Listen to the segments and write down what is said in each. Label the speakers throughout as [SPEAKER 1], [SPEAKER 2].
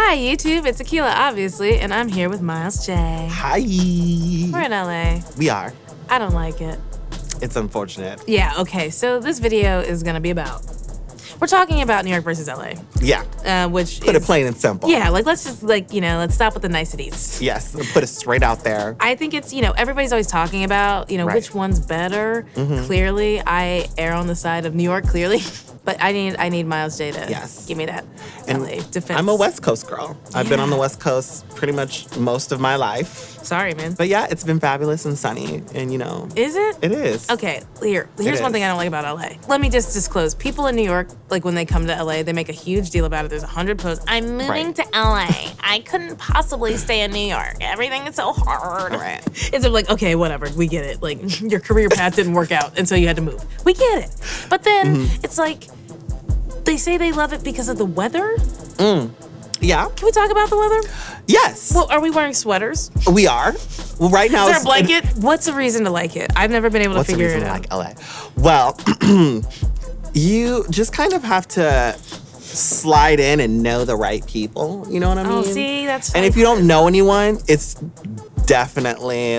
[SPEAKER 1] Hi, YouTube. It's Akilah, obviously, and I'm here with Miles J.
[SPEAKER 2] Hi.
[SPEAKER 1] We're in LA.
[SPEAKER 2] We are.
[SPEAKER 1] I don't like it.
[SPEAKER 2] It's unfortunate.
[SPEAKER 1] Yeah, okay. So this video is going to be about... We're talking about New York versus LA.
[SPEAKER 2] Yeah.
[SPEAKER 1] Which
[SPEAKER 2] Put it plain and simple.
[SPEAKER 1] Yeah, let's just, let's stop with the niceties.
[SPEAKER 2] Yes, put it straight out there.
[SPEAKER 1] I think it's, everybody's always talking about,
[SPEAKER 2] Right.
[SPEAKER 1] which one's better. Mm-hmm. Clearly, I err on the side of New York, clearly. But I need Miles J to give me that LA defense.
[SPEAKER 2] I'm a West Coast girl. I've been on the West Coast pretty much most of my life.
[SPEAKER 1] Sorry, man.
[SPEAKER 2] But yeah, it's been fabulous and sunny, and
[SPEAKER 1] Is it?
[SPEAKER 2] It is.
[SPEAKER 1] Okay, here's one thing I don't like about LA. Let me just disclose. People in New York, when they come to LA, they make a huge deal about it. There's 100 posts. I'm moving to LA. I couldn't possibly stay in New York. Everything is so hard.
[SPEAKER 2] Right.
[SPEAKER 1] It's like, okay, whatever. We get it. Your career path didn't work out, and so you had to move. We get it. But then it's like, they say they love it because of the weather.
[SPEAKER 2] Yeah.
[SPEAKER 1] Can we talk about the weather?
[SPEAKER 2] Yes.
[SPEAKER 1] Well, are we wearing sweaters?
[SPEAKER 2] We are. Well, right now.
[SPEAKER 1] Is there a blanket? What's the reason to like it? I've never been able to figure it out.
[SPEAKER 2] What's the reason to like LA? Well, you just kind of have to slide in and know the right people. You know what I mean?
[SPEAKER 1] Oh, see, that's
[SPEAKER 2] And if you don't know anyone, it's definitely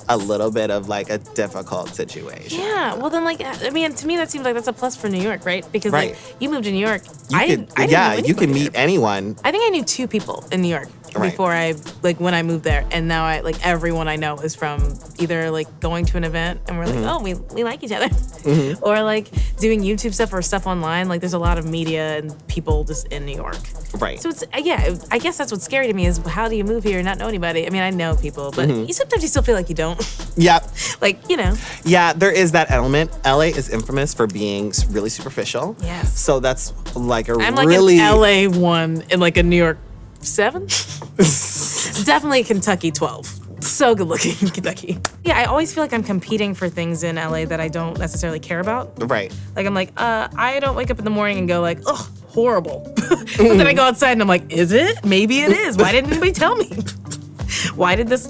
[SPEAKER 2] a little bit of a difficult situation.
[SPEAKER 1] Yeah, well then to me that seems like that's a plus for New York, right? Because you moved to New York. I didn't know
[SPEAKER 2] you can meet
[SPEAKER 1] there.
[SPEAKER 2] anyone.
[SPEAKER 1] I think I knew 2 people in New York before I when I moved there, and now everyone I know is from either going to an event and we're oh, we like each other, or doing YouTube stuff or stuff online. There's a lot of media and people just in New York.
[SPEAKER 2] Right.
[SPEAKER 1] So it's I guess that's what's scary to me is how do you move here and not know anybody? I mean, I know people, but sometimes you still feel like you don't.
[SPEAKER 2] Yep.
[SPEAKER 1] Yeah,
[SPEAKER 2] there is that element. LA is infamous for being really superficial.
[SPEAKER 1] Yes.
[SPEAKER 2] So that's
[SPEAKER 1] I'm
[SPEAKER 2] really
[SPEAKER 1] an LA 1 and a New York 7. Definitely Kentucky 12. So good looking in Kentucky. Yeah, I always feel like I'm competing for things in LA that I don't necessarily care about.
[SPEAKER 2] Right.
[SPEAKER 1] I'm I don't wake up in the morning and go ugh, horrible. But then I go outside and I'm like, is it? Maybe it is. Why didn't anybody tell me? Why did this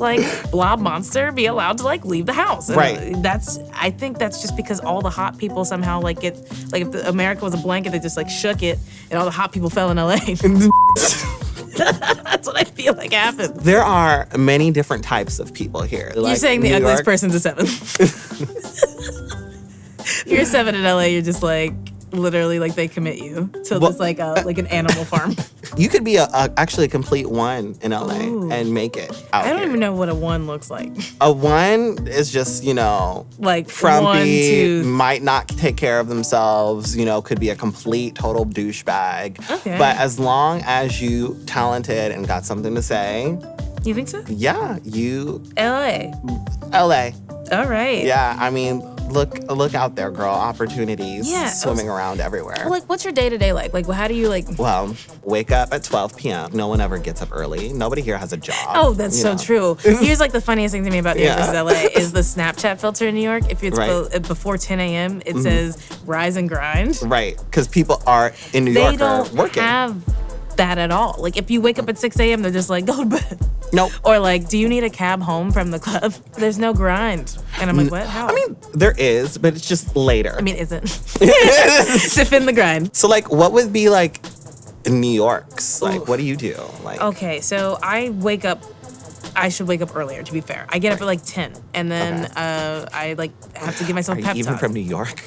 [SPEAKER 1] blob monster be allowed to leave the house? And
[SPEAKER 2] right.
[SPEAKER 1] I think that's just because all the hot people somehow get if America was a blanket, they just shook it and all the hot people fell in LA. That's what I feel like happened.
[SPEAKER 2] There are many different types of people here.
[SPEAKER 1] You're saying the ugliest person's a 7. If you're a 7 in LA, you're just literally they commit you to this an animal farm.
[SPEAKER 2] You could be actually a complete 1 in LA and make it out
[SPEAKER 1] I don't
[SPEAKER 2] here.
[SPEAKER 1] even know what a 1 looks like.
[SPEAKER 2] A 1 is just, frumpy, might not take care of themselves, could be a complete, total douchebag.
[SPEAKER 1] Okay.
[SPEAKER 2] But as long as you talented and got something to say.
[SPEAKER 1] You think so?
[SPEAKER 2] Yeah,
[SPEAKER 1] LA. All right.
[SPEAKER 2] Yeah, I mean, look out there, girl. Opportunities swimming around everywhere.
[SPEAKER 1] Well, what's your day-to-day like? How do you
[SPEAKER 2] Well, wake up at 12 p.m. No one ever gets up early. Nobody here has a job.
[SPEAKER 1] Oh, that's so true. Here's the funniest thing to me about New York versus LA is the Snapchat filter in New York. If it's before 10 a.m., it says rise and grind.
[SPEAKER 2] Right, because people are in New York are working.
[SPEAKER 1] They don't have that at all. If you wake up at 6 a.m., they're just go to bed.
[SPEAKER 2] Nope.
[SPEAKER 1] Or do you need a cab home from the club? There's no grind. And I'm what? How?
[SPEAKER 2] I mean, there is, but it's just later.
[SPEAKER 1] I mean, isn't. Defend the grind.
[SPEAKER 2] So what would be in New York's? What do you do?
[SPEAKER 1] Okay, so I should wake up earlier, to be fair. I get up at 10, and then I have to give myself pep talk.
[SPEAKER 2] Even from New York?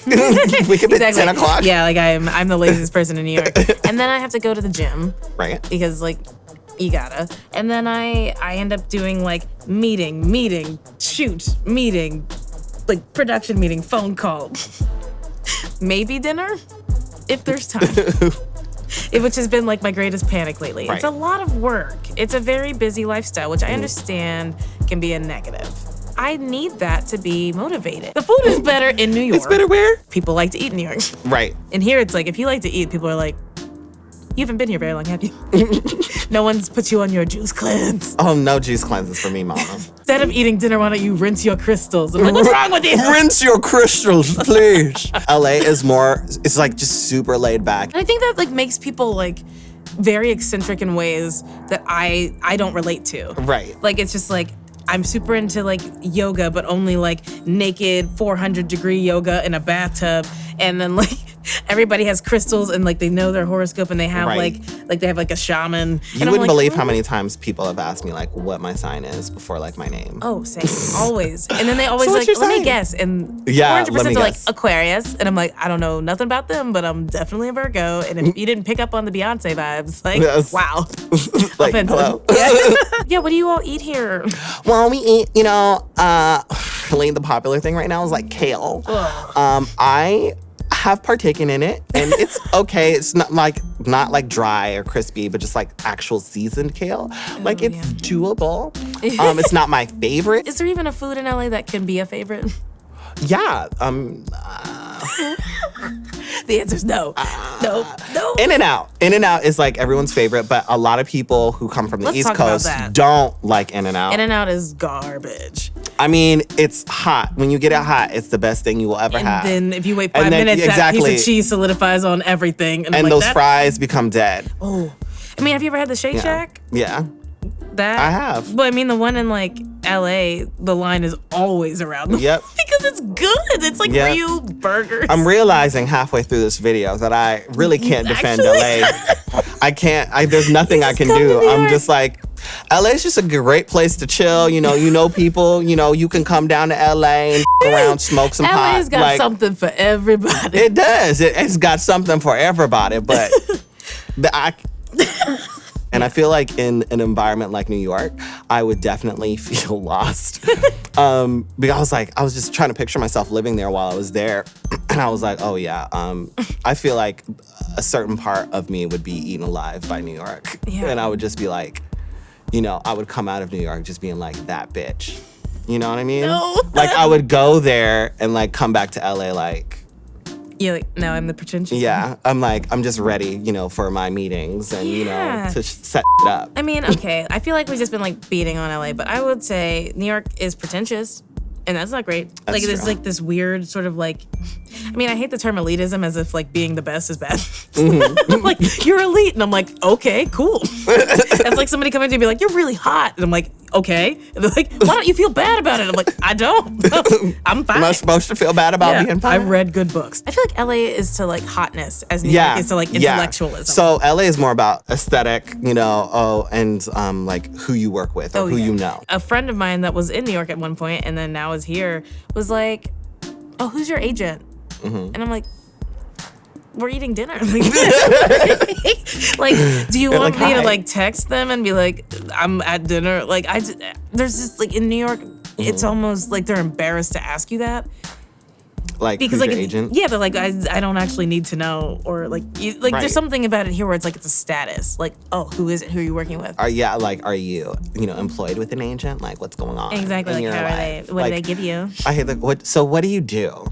[SPEAKER 2] Wake up at 10 o'clock?
[SPEAKER 1] Yeah, I'm the laziest person in New York. And then I have to go to the gym.
[SPEAKER 2] Right.
[SPEAKER 1] Because you gotta. And then I end up doing meeting, shoot, meeting, production meeting, phone call. Maybe dinner, if there's time. Which has been my greatest panic lately.
[SPEAKER 2] Right.
[SPEAKER 1] It's a lot of work. It's a very busy lifestyle, which I understand can be a negative. I need that to be motivated. The food is better in New York.
[SPEAKER 2] It's better where?
[SPEAKER 1] People like to eat in New York.
[SPEAKER 2] Right.
[SPEAKER 1] And here it's if you like to eat, people are you haven't been here very long, have you? No one's put you on your juice cleanse.
[SPEAKER 2] Oh, no juice cleanses for me, mama.
[SPEAKER 1] Instead of eating dinner, why don't you rinse your crystals? I'm what's wrong with you?
[SPEAKER 2] Rinse your crystals, please. LA is it's just super laid back.
[SPEAKER 1] And I think that makes people very eccentric in ways that I don't relate to.
[SPEAKER 2] Right.
[SPEAKER 1] It's just I'm super into yoga, but only naked 400-degree yoga in a bathtub, and then Everybody has crystals and like they know their horoscope and they have
[SPEAKER 2] Right.
[SPEAKER 1] like they have like a shaman.
[SPEAKER 2] You wouldn't believe how many times people have asked me like what my sign is before like my name.
[SPEAKER 1] Oh, same. Always. And then they always
[SPEAKER 2] So what's
[SPEAKER 1] like,
[SPEAKER 2] your
[SPEAKER 1] let me
[SPEAKER 2] sign?
[SPEAKER 1] guess. And
[SPEAKER 2] Yeah,
[SPEAKER 1] 400%
[SPEAKER 2] let me
[SPEAKER 1] are like
[SPEAKER 2] guess.
[SPEAKER 1] Aquarius. And I'm like, I don't know nothing about them, but I'm definitely a Virgo. And if you didn't pick up on the Beyonce vibes, like,
[SPEAKER 2] Yes.
[SPEAKER 1] wow.
[SPEAKER 2] Like,
[SPEAKER 1] Offensive.
[SPEAKER 2] hello?
[SPEAKER 1] Yeah, what do you all eat here?
[SPEAKER 2] Well, we eat, really the popular thing right now is like kale. I have partaken in it and it's okay. It's not like dry or crispy, but just like actual seasoned kale. Like it's doable. It's not my favorite.
[SPEAKER 1] Is there even a food in LA that can be a favorite?
[SPEAKER 2] Yeah.
[SPEAKER 1] The answer's no. No.
[SPEAKER 2] In-N-Out. In-N-Out is like everyone's favorite, but a lot of people who come from the
[SPEAKER 1] Let's
[SPEAKER 2] East
[SPEAKER 1] talk about
[SPEAKER 2] Coast
[SPEAKER 1] that.
[SPEAKER 2] don't like In-N-Out.
[SPEAKER 1] In-N-Out is garbage.
[SPEAKER 2] I mean, it's hot. When you get it hot, it's the best thing you will ever have.
[SPEAKER 1] And then if you wait 5
[SPEAKER 2] And then-
[SPEAKER 1] minutes, that
[SPEAKER 2] exactly.
[SPEAKER 1] piece of cheese solidifies on everything. I'm
[SPEAKER 2] And
[SPEAKER 1] like,
[SPEAKER 2] those
[SPEAKER 1] that-
[SPEAKER 2] fries become dead.
[SPEAKER 1] Oh. I mean, have you ever had the Shake Shack?
[SPEAKER 2] Yeah.
[SPEAKER 1] That
[SPEAKER 2] I have.
[SPEAKER 1] Well, I mean, the one in like LA, the line is always around them.
[SPEAKER 2] Yep.
[SPEAKER 1] Because it's good. It's like
[SPEAKER 2] Yep.
[SPEAKER 1] real burgers.
[SPEAKER 2] I'm realizing halfway through this video that I really can't defend
[SPEAKER 1] Actually.
[SPEAKER 2] LA. I can't. There's nothing I can
[SPEAKER 1] come to
[SPEAKER 2] do.
[SPEAKER 1] New
[SPEAKER 2] I'm
[SPEAKER 1] York.
[SPEAKER 2] just like, LA is just a great place to chill. You know people. You can come down to LA and around, smoke some pot.
[SPEAKER 1] LA's got
[SPEAKER 2] like,
[SPEAKER 1] something for everybody.
[SPEAKER 2] It does. It's got something for everybody. But and I feel like in an environment like New York, I would definitely feel lost. Because I was just trying to picture myself living there while I was there. And I was like, oh yeah, I feel like a certain part of me would be eaten alive by New York.
[SPEAKER 1] Yeah.
[SPEAKER 2] And I would just be like, I would come out of New York just being like, that bitch. You know what I mean?
[SPEAKER 1] No.
[SPEAKER 2] Like I would go there and like come back to LA like,
[SPEAKER 1] You're like, no, I'm the pretentious.
[SPEAKER 2] yeah, I'm just ready, for my meetings and,
[SPEAKER 1] Yeah.
[SPEAKER 2] to set it up.
[SPEAKER 1] I mean, okay, I feel like we've just been like beating on LA, but I would say New York is pretentious. And that's not great.
[SPEAKER 2] That's
[SPEAKER 1] there's
[SPEAKER 2] true.
[SPEAKER 1] like this weird sort of like, I mean, I hate the term elitism as if like being the best is bad.
[SPEAKER 2] Mm-hmm.
[SPEAKER 1] I'm like, you're elite. And I'm like, okay, cool. That's like somebody coming to me and be like, you're really hot. And I'm like, okay. And they're like, why don't you feel bad about it? I'm like, I don't. I'm fine.
[SPEAKER 2] Am I supposed to feel bad about
[SPEAKER 1] Yeah,
[SPEAKER 2] being fine?
[SPEAKER 1] I've read good books. I feel like LA is to like hotness as New
[SPEAKER 2] Yeah,
[SPEAKER 1] York is to like
[SPEAKER 2] yeah.
[SPEAKER 1] intellectualism.
[SPEAKER 2] So LA is more about aesthetic, and like who you work with or who you know.
[SPEAKER 1] A friend of mine that was in New York at one point and then now is here was like, oh, who's your agent?
[SPEAKER 2] Mm-hmm.
[SPEAKER 1] And I'm like, we're eating dinner. Like, do you want
[SPEAKER 2] like,
[SPEAKER 1] me to
[SPEAKER 2] hi.
[SPEAKER 1] like text them and be like, I'm at dinner? Like, there's just like in New York, it's almost like they're embarrassed to ask you that.
[SPEAKER 2] Like
[SPEAKER 1] Because
[SPEAKER 2] who's
[SPEAKER 1] like
[SPEAKER 2] your agent?
[SPEAKER 1] yeah, they're like I don't actually need to know or like
[SPEAKER 2] Right.
[SPEAKER 1] there's something about it here where it's like it's a status like oh who is it, who are you working with?
[SPEAKER 2] Are you employed with an agent? Like what's going on?
[SPEAKER 1] Exactly,
[SPEAKER 2] in
[SPEAKER 1] like
[SPEAKER 2] your
[SPEAKER 1] how are
[SPEAKER 2] life?
[SPEAKER 1] they, what do they
[SPEAKER 2] Like,
[SPEAKER 1] give you?
[SPEAKER 2] I hate what do you do?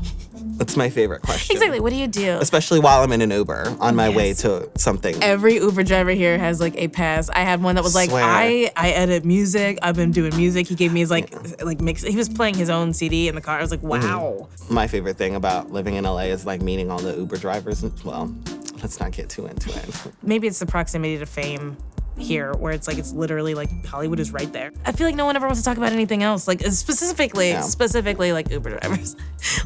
[SPEAKER 2] That's my favorite question.
[SPEAKER 1] Exactly, what do you do?
[SPEAKER 2] Especially while I'm in an Uber on my way
[SPEAKER 1] Yes.
[SPEAKER 2] to something.
[SPEAKER 1] Every Uber driver here has like a pass. I had one that was like,
[SPEAKER 2] Swear.
[SPEAKER 1] I edit music. I've been doing music. He gave me his like mix. He was playing his own CD in the car. I was like, wow.
[SPEAKER 2] My favorite thing about living in LA is like meeting all the Uber drivers. Well, let's not get too into it.
[SPEAKER 1] Maybe it's the proximity to fame here where it's like it's literally like Hollywood is right there. I feel like no one ever wants to talk about anything else. Like specifically like Uber drivers.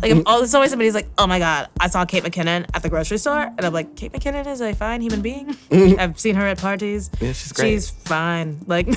[SPEAKER 1] Like there's always somebody's like, oh my God, I saw Kate McKinnon at the grocery store. And I'm like, Kate McKinnon is a fine human being. I've seen her at parties.
[SPEAKER 2] Yeah, she's great.
[SPEAKER 1] She's fine. Like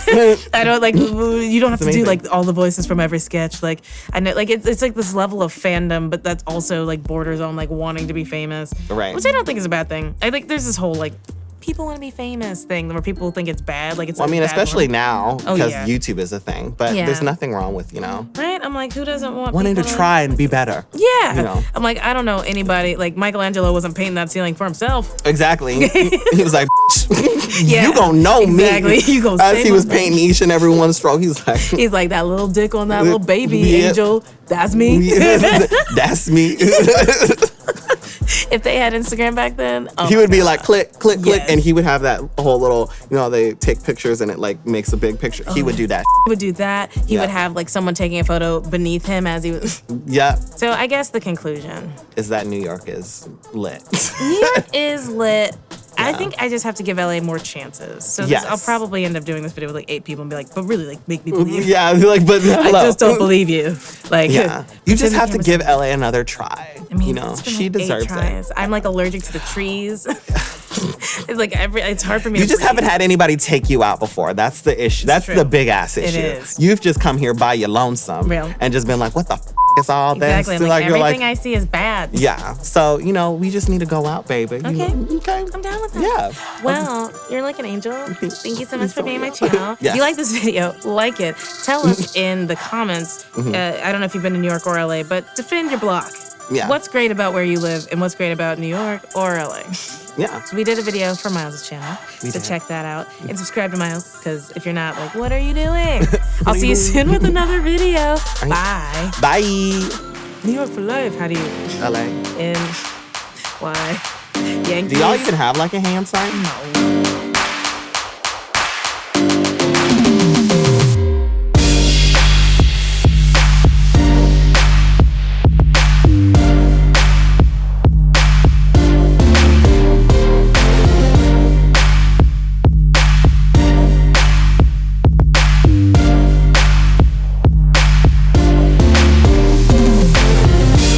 [SPEAKER 1] I don't like you don't have to do
[SPEAKER 2] amazing.
[SPEAKER 1] like all the voices from every sketch. Like I know like it's like this level of fandom, but that's also like borders on like wanting to be famous.
[SPEAKER 2] Right.
[SPEAKER 1] Which I don't think is a bad thing. I think there's this whole like people want to be famous thing where people think it's bad. Like it's
[SPEAKER 2] Well, I
[SPEAKER 1] a
[SPEAKER 2] mean,
[SPEAKER 1] bad
[SPEAKER 2] especially
[SPEAKER 1] one.
[SPEAKER 2] now
[SPEAKER 1] Oh,
[SPEAKER 2] because
[SPEAKER 1] yeah.
[SPEAKER 2] YouTube is a thing. But
[SPEAKER 1] Yeah.
[SPEAKER 2] there's nothing wrong with,
[SPEAKER 1] Right? I'm like, who doesn't want
[SPEAKER 2] wanting to
[SPEAKER 1] people
[SPEAKER 2] try and be better.
[SPEAKER 1] Yeah.
[SPEAKER 2] You know.
[SPEAKER 1] I'm like, I don't know anybody. Like Michelangelo wasn't painting that ceiling for himself.
[SPEAKER 2] Exactly. He was like,
[SPEAKER 1] Yeah.
[SPEAKER 2] you gonna know
[SPEAKER 1] Exactly.
[SPEAKER 2] me.
[SPEAKER 1] You gonna
[SPEAKER 2] As
[SPEAKER 1] say
[SPEAKER 2] he
[SPEAKER 1] my
[SPEAKER 2] was
[SPEAKER 1] name.
[SPEAKER 2] painting each and every one stroke, he's like,
[SPEAKER 1] He's like that little dick on that little baby
[SPEAKER 2] Yeah.
[SPEAKER 1] angel. That's me.
[SPEAKER 2] that's me.
[SPEAKER 1] If they had Instagram back then, oh
[SPEAKER 2] He
[SPEAKER 1] my
[SPEAKER 2] would be
[SPEAKER 1] God.
[SPEAKER 2] like, click, click, click,
[SPEAKER 1] Yes.
[SPEAKER 2] and he would have that whole little, they take pictures and it like makes a big picture. He would do that.
[SPEAKER 1] He would do that. He
[SPEAKER 2] Yeah.
[SPEAKER 1] would have like someone taking a photo beneath him as he was.
[SPEAKER 2] Yeah.
[SPEAKER 1] So I guess the conclusion.
[SPEAKER 2] Is that New York is lit.
[SPEAKER 1] New York is lit I think I just have to give LA more chances. So I'll probably end up doing this video with like 8 people and be like, but really, like, make me believe.
[SPEAKER 2] Yeah, like, but
[SPEAKER 1] I just don't believe you. Like,
[SPEAKER 2] yeah, you just have to give LA another try.
[SPEAKER 1] I mean,
[SPEAKER 2] you know, she
[SPEAKER 1] like
[SPEAKER 2] deserves
[SPEAKER 1] 8 tries.
[SPEAKER 2] it.
[SPEAKER 1] I'm like allergic to the trees. It's like it's hard for me.
[SPEAKER 2] You just haven't had anybody take you out before. That's the issue. That's the big ass issue.
[SPEAKER 1] It is.
[SPEAKER 2] You've just come here by your lonesome and just been like, what the is all this?
[SPEAKER 1] Exactly. Like, everything I see is bad.
[SPEAKER 2] Yeah. So, you know, we just need to go out, baby.
[SPEAKER 1] Okay.
[SPEAKER 2] Okay.
[SPEAKER 1] I'm down with that.
[SPEAKER 2] Yeah.
[SPEAKER 1] Well, you're like an angel. Thank you so much for being my channel.
[SPEAKER 2] Yes.
[SPEAKER 1] If you like this video, like it. Tell us in the comments. I don't know if you've been to New York or LA, but defend your block.
[SPEAKER 2] Yeah.
[SPEAKER 1] What's great about where you live and what's great about New York or LA?
[SPEAKER 2] Yeah.
[SPEAKER 1] So we did a video for Miles' channel. So check that out. And subscribe to Miles, because if you're not, like, what are you doing? I'll see you soon with another video. Bye.
[SPEAKER 2] Bye.
[SPEAKER 1] New York for life. How do you?
[SPEAKER 2] LA.
[SPEAKER 1] N. Y. Yankees.
[SPEAKER 2] Do y'all even have like a hand sign?
[SPEAKER 1] No.